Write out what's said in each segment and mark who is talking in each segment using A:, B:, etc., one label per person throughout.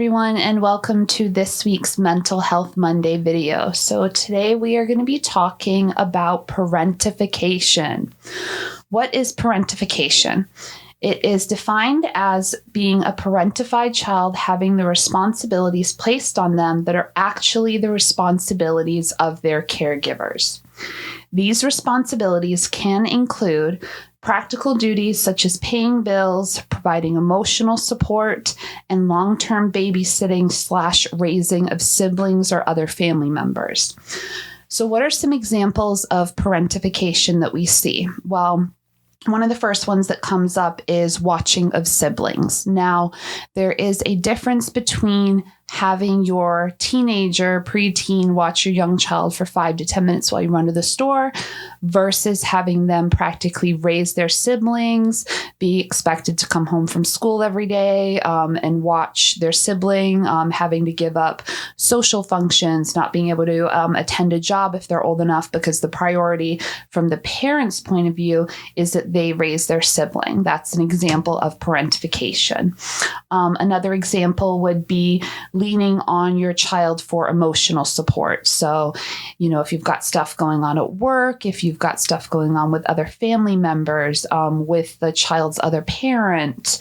A: everyone, and welcome to this week's Mental Health Monday video. So today we are going to be talking about parentification. What is parentification? It is defined as being a parentified child having the responsibilities placed on them that are actually the responsibilities of their caregivers. These responsibilities can include practical duties such as paying bills, providing emotional support, and long-term babysitting / raising of siblings or other family members. So what are some examples of parentification that we see? Well, one of the first ones that comes up is watching of siblings. Now, there is a difference between having your teenager, preteen, watch your young child for 5 to 10 minutes while you run to the store versus having them practically raise their siblings, be expected to come home from school every day and watch their sibling, having to give up social functions, not being able to attend a job if they're old enough because the priority from the parent's point of view is that they raise their sibling. That's an example of parentification. Another example would be leaning on your child for emotional support. So, if you've got stuff going on at work, if you've got stuff going on with other family members, with the child's other parent,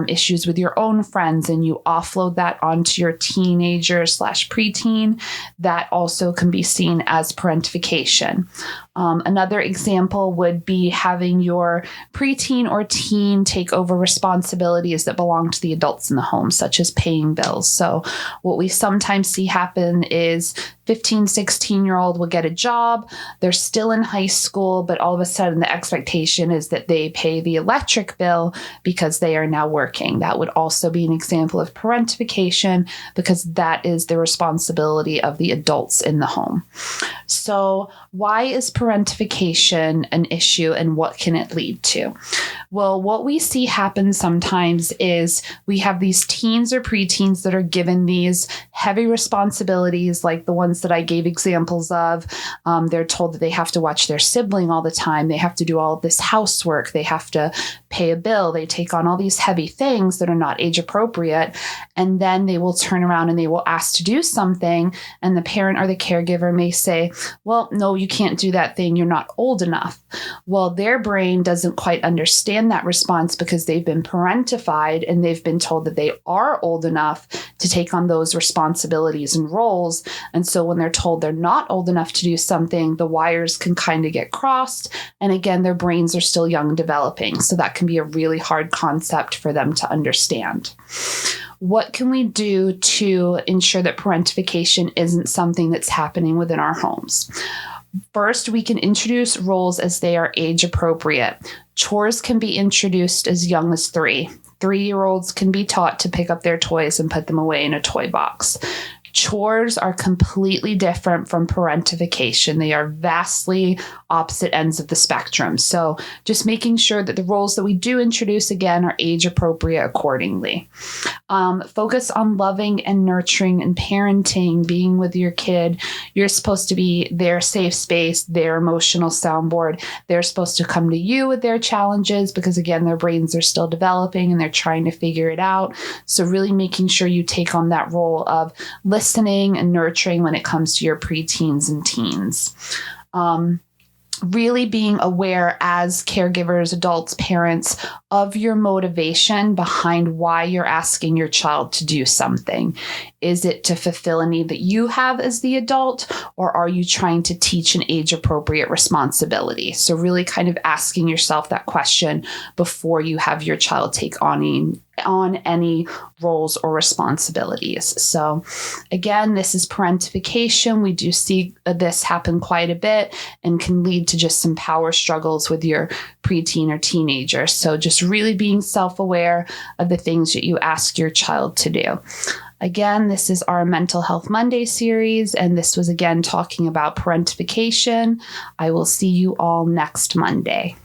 A: issues with your own friends, and you offload that onto your teenager / preteen, that also can be seen as parentification. Another example would be having your preteen or teen take over responsibilities that belong to the adults in the home, such as paying bills. So what we sometimes see happen is 15, 16-year-old will get a job. They're still in high school, but all of a sudden the expectation is that they pay the electric bill because they are now working. That would also be an example of parentification because that is the responsibility of the adults in the home. So why is parentification an issue and what can it lead to? Well, what we see happen sometimes is we have these teens or preteens that are given these heavy responsibilities like the ones that I gave examples of. They're told that they have to watch their sibling all the time. They have to do all of this housework. They have to pay a bill. They take on all these heavy things that are not age appropriate. And then they will turn around and they will ask to do something. And the parent or the caregiver may say, well, no, you can't do that thing. You're not old enough. Well, their brain doesn't quite understand that response because they've been parentified and they've been told that they are old enough to take on those responsibilities and roles. And so when they're told they're not old enough to do something, the wires can kind of get crossed. And again, their brains are still young and developing. So that can be a really hard concept for them to understand. What can we do to ensure that parentification isn't something that's happening within our homes? First, we can introduce roles as they are age appropriate. Chores can be introduced as young as 3. 3-year-olds can be taught to pick up their toys and put them away in a toy box. Chores are completely different from parentification. They are vastly opposite ends of the spectrum. So just making sure that the roles that we do introduce, again, are age appropriate accordingly. Focus on loving and nurturing and parenting, being with your kid. You're supposed to be their safe space, their emotional soundboard. They're supposed to come to you with their challenges because, again, their brains are still developing and they're trying to figure it out. So really making sure you take on that role of listening and nurturing when it comes to your preteens and teens. Really being aware as caregivers, adults, parents, of your motivation behind why you're asking your child to do something. Is it to fulfill a need that you have as the adult, or are you trying to teach an age-appropriate responsibility? So really kind of asking yourself that question before you have your child take on any roles or responsibilities. So again, this is parentification. We do see this happen quite a bit and can lead to just some power struggles with your preteen or teenager. So just really being self-aware of the things that you ask your child to do. Again, this is our Mental Health Monday series, and this was again talking about parentification. I will see you all next Monday.